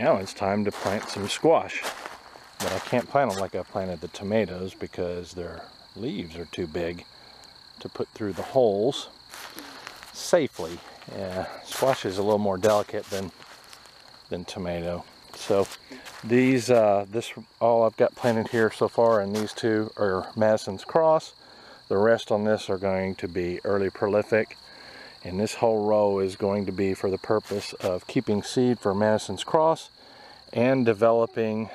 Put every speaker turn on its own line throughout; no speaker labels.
Now it's time to plant some squash. But I can't plant them like I planted the tomatoes because their leaves are too big to put through the holes safely. Squash is a little more delicate than tomato. So these, this all I've got planted here so far, and these two are Madison's Cross. The rest on this are going to be early prolific, and this whole row is going to be for the purpose of keeping seed for Madison's Cross and developing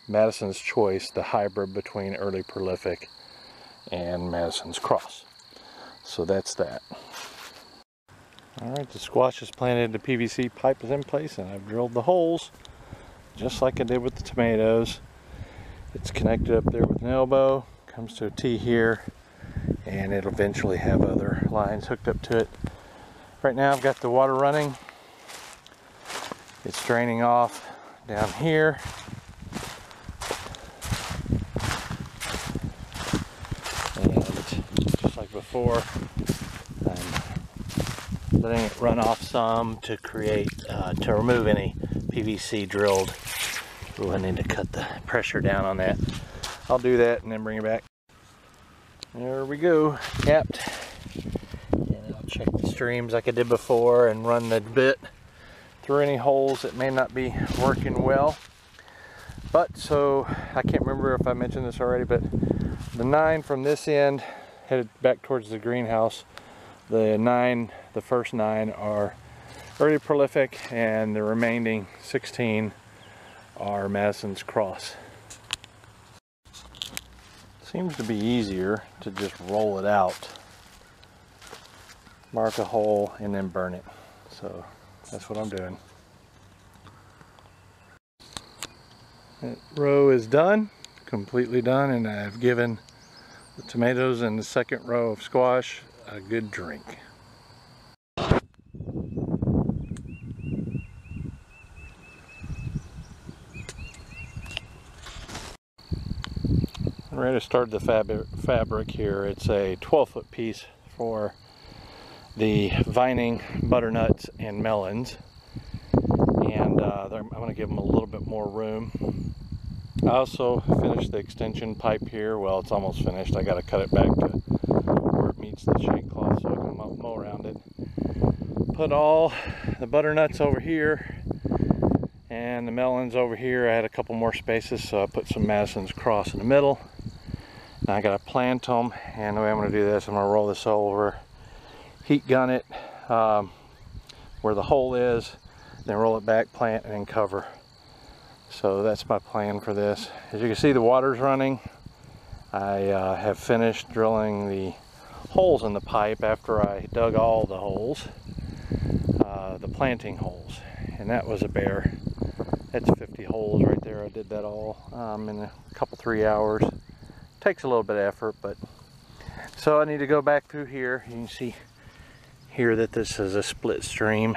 Madison's Choice, the hybrid between early prolific and Madison's Cross. So that's that. Alright, the squash is planted, the PVC pipe is in place, and I've drilled the holes just like I did with the tomatoes. It's connected up there with an elbow, comes to a T here, and it'll eventually have other lines hooked up to it. Right now I've got the water running. It's draining off down here. And just like before, I'm letting it run off some to create, to remove any PVC drilled. We'll need to cut the pressure down on that. I'll do that and then bring it back. There we go, capped. And I'll check the streams like I did before and run the bit through any holes that may not be working well. But so, I can't remember if I mentioned this already, but the 9 from this end headed back towards the greenhouse. The first 9 are early prolific, and the remaining 16 are Madison's Cross. Seems to be easier to just roll it out, mark a hole, and then burn it. So that's what I'm doing. That row is done, completely done, and I've given the tomatoes and the second row of squash a good drink. I'm ready to start the fabric here. It's a 12-foot piece for the vining butternuts and melons, and I'm going to give them a little bit more room. I also finished the extension pipe here. Well, it's almost finished. I got to cut it back to where it meets the shade cloth so I can mow around it. Put all the butternuts over here and the melons over here. I had a couple more spaces, so I put some Madison's Cross in the middle. Now I gotta plant them, and the way I'm gonna do this, I'm gonna roll this over, heat gun it where the hole is, then roll it back, plant, and then cover. So that's my plan for this. As you can see, the water's running. I have finished drilling the holes in the pipe after I dug all the holes, the planting holes, and that was a bear. That's 50 holes right there. I did that all in a couple, 3 hours. Takes a little bit of effort, but so I need to go back through here. You can see here that this is a split stream,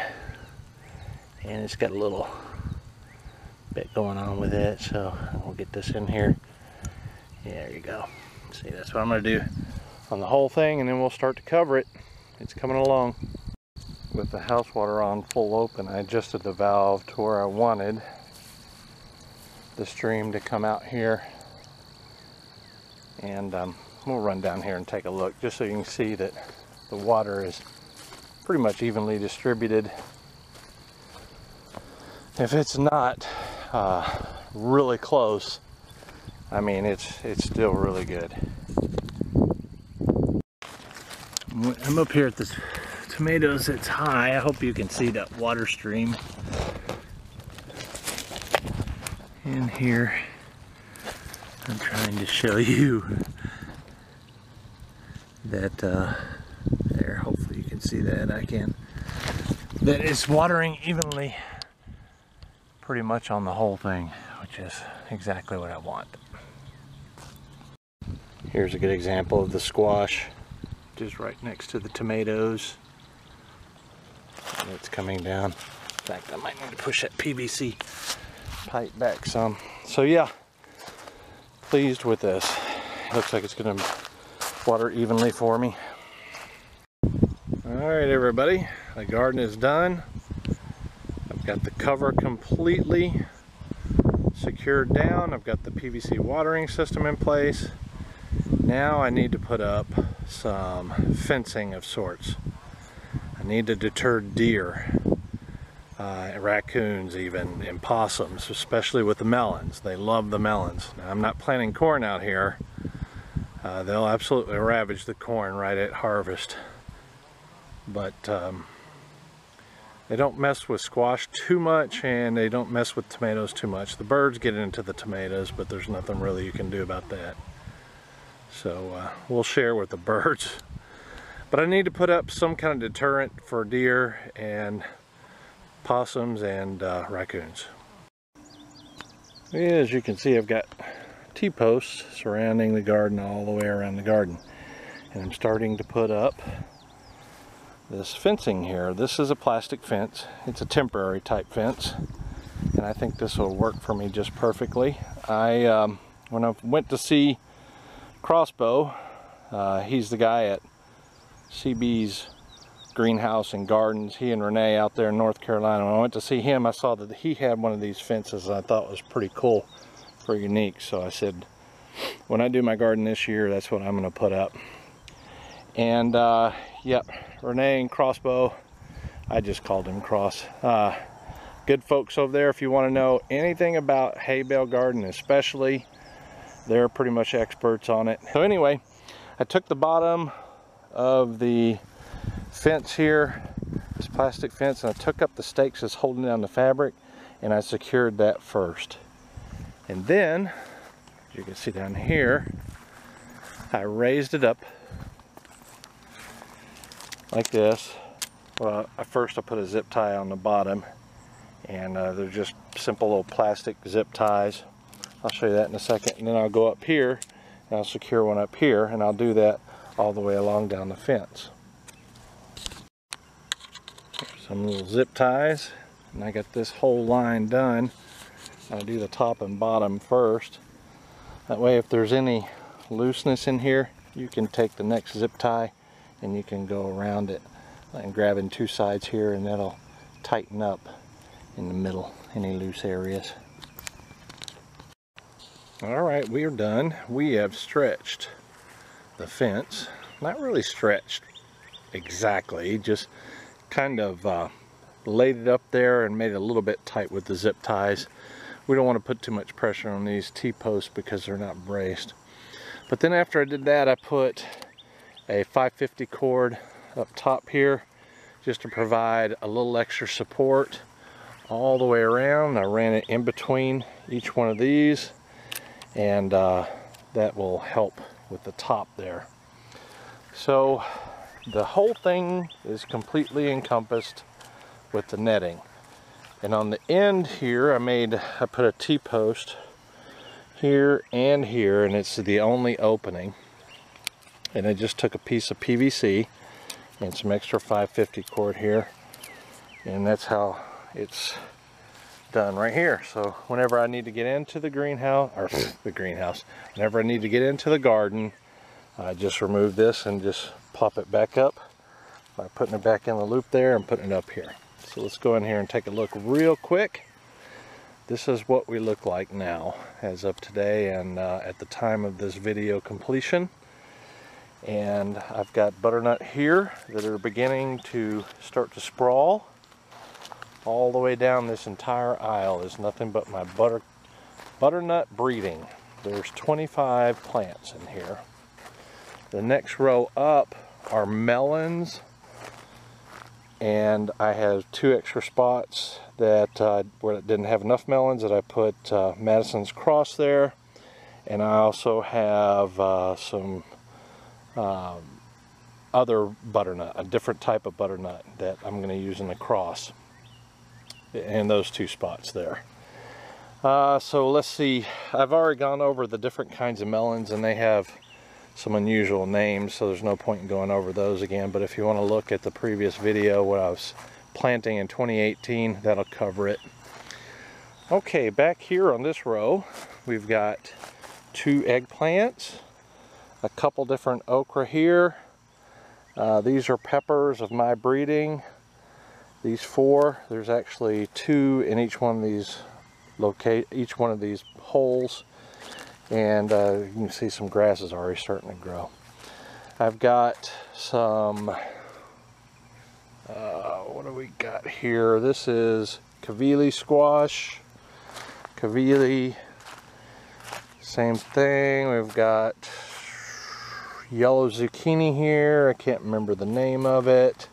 and it's got a little bit going on with it, so we'll get this in here. Yeah, there you go. See, that's what I'm going to do on the whole thing, and then we'll start to cover it. It's coming along. With the house water on full open, I adjusted the valve to where I wanted the stream to come out here. And we'll run down here and take a look just so you can see that the water is pretty much evenly distributed. If it's not really close, I mean it's still really good. I'm up here at the tomatoes. It's high. I hope you can see that water stream in here. I'm trying to show you that there, hopefully you can see that. I can. That it's watering evenly pretty much on the whole thing, which is exactly what I want. Here's a good example of the squash, just right next to the tomatoes. And it's coming down. In fact, I might need to push that PVC pipe back some. So yeah, pleased with this. Looks like it's going to water evenly for me. Alright everybody, the garden is done. I've got the cover completely secured down. I've got the PVC watering system in place. Now I need to put up some fencing of sorts. I need to deter deer, raccoons even, and possums, especially with the melons. They love the melons. Now, I'm not planting corn out here. They'll absolutely ravage the corn right at harvest. But they don't mess with squash too much, and they don't mess with tomatoes too much. The birds get into the tomatoes, but there's nothing really you can do about that. So we'll share with the birds. But I need to put up some kind of deterrent for deer and possums and raccoons. As you can see, I've got T-posts surrounding the garden all the way around the garden. And I'm starting to put up this fencing here. This is a plastic fence. It's a temporary type fence. And I think this will work for me just perfectly. When I went to see Crossbow, he's the guy at CB's Greenhouse and Gardens, he and Renee out there in North Carolina. When I went to see him, I saw that he had one of these fences and I thought was pretty cool, pretty unique. So I said, when I do my garden this year, that's what I'm going to put up. And yep, Renee and Crossbow, I just called him Cross. Good folks over there. If you want to know anything about hay bale garden especially, they're pretty much experts on it. So anyway, I took the bottom of the fence here, this plastic fence, and I took up the stakes that's holding down the fabric, and I secured that first. And then, as you can see down here, I raised it up like this. Well, first I put a zip tie on the bottom, and they're just simple little plastic zip ties. I'll show you that in a second. And then I'll go up here and I'll secure one up here, and I'll do that all the way along down the fence. Some little zip ties, and I got this whole line done. I'll do the top and bottom first. That way if there's any looseness in here, you can take the next zip tie and you can go around it and grab in two sides here, and that'll tighten up in the middle, any loose areas. Alright, we are done. We have stretched the fence. Not really stretched exactly, just kind of laid it up there and made it a little bit tight with the zip ties. We don't want to put too much pressure on these T-posts because they're not braced. But then after I did that, I put a 550 cord up top here just to provide a little extra support all the way around. I ran it in between each one of these, and that will help with the top there. So the whole thing is completely encompassed with the netting. And on the end here, I put a T-post here and here, and it's the only opening. And I just took a piece of PVC and some extra 550 cord here, and that's how it's done right here. So whenever I need to get into the greenhouse, whenever I need to get into the garden, I just remove this and just pop it back up by putting it back in the loop there and putting it up here. So let's go in here and take a look real quick. This is what we look like now as of today and at the time of this video completion. And I've got butternut here that are beginning to start to sprawl. All the way down this entire aisle is nothing but my butternut breeding. There's 25 plants in here. The next row up are melons, and I have 2 extra spots that where it didn't have enough melons that I put Madison's Cross there, and I also have some other butternut, a different type of butternut that I'm going to use in the cross, in those 2 spots there. So let's see, I've already gone over the different kinds of melons, and they have some unusual names, so there's no point in going over those again. But if you want to look at the previous video what I was planting in 2018, that'll cover it. Okay, back here on this row we've got 2 eggplants, a couple different okra here. These are peppers of my breeding. These 4, there's actually 2 in each one of these locate each one of these holes, and you can see some grass is already starting to grow. I've got some, what do we got here? This is Kavili squash, Kavili, same thing. We've got yellow zucchini here, I can't remember the name of it.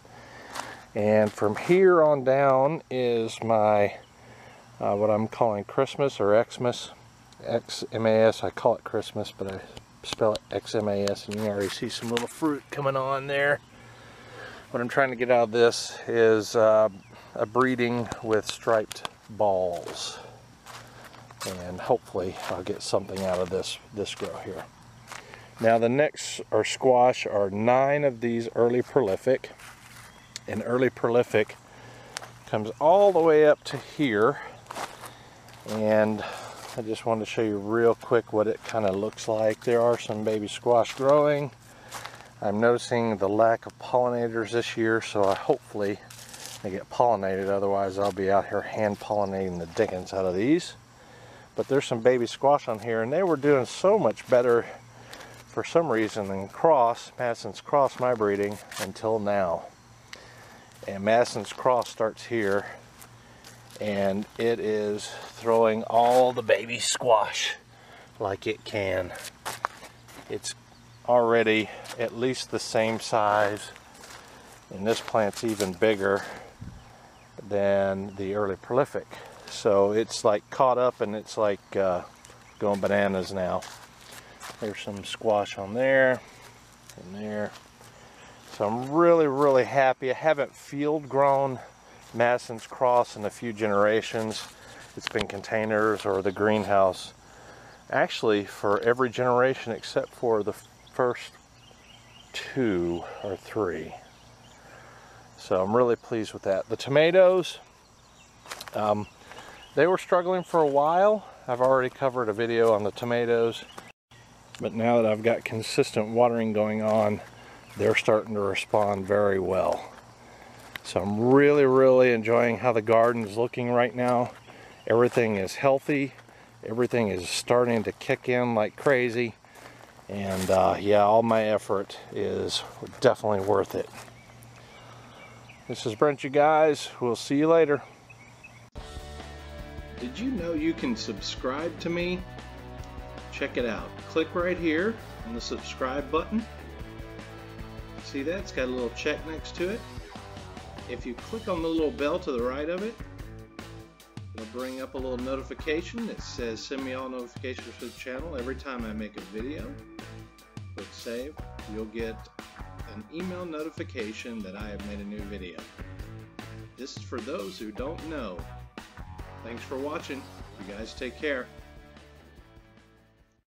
And from here on down is my what I'm calling Christmas or Xmas, X-M-A-S. I call it Christmas, but I spell it X-M-A-S, and you can already see some little fruit coming on there. What I'm trying to get out of this is a breeding with striped balls, and hopefully I'll get something out of this grow here. Now the next are squash are 9 of these early prolific, and early prolific comes all the way up to here, and I just wanted to show you real quick what it kind of looks like. There are some baby squash growing. I'm noticing the lack of pollinators this year, so hopefully they get pollinated, otherwise I'll be out here hand pollinating the dickens out of these. But there's some baby squash on here, and they were doing so much better for some reason than Madison's Cross, my breeding, until now. And Madison's Cross starts here, and it is throwing all the baby squash like it can. It's already at least the same size, and this plant's even bigger than the early prolific. So it's like caught up, and it's like going bananas now. There's some squash on there and there. So I'm really happy. I haven't field grown Madison's Cross in a few generations. It's been containers or the greenhouse. Actually, for every generation except for the first 2 or 3. So I'm really pleased with that. The tomatoes, they were struggling for a while. I've already covered a video on the tomatoes, but now that I've got consistent watering going on, they're starting to respond very well. So I'm really enjoying how the garden is looking right now. Everything is healthy. Everything is starting to kick in like crazy. And yeah, all my effort is definitely worth it. This is Brent, you guys. We'll see you later. Did you know you can subscribe to me? Check it out. Click right here on the subscribe button. See that? It's got a little check next to it. If you click on the little bell to the right of it, it'll bring up a little notification that says send me all notifications for the channel every time I make a video. Click save. You'll get an email notification that I have made a new video. This is for those who don't know. Thanks for watching. You guys take care.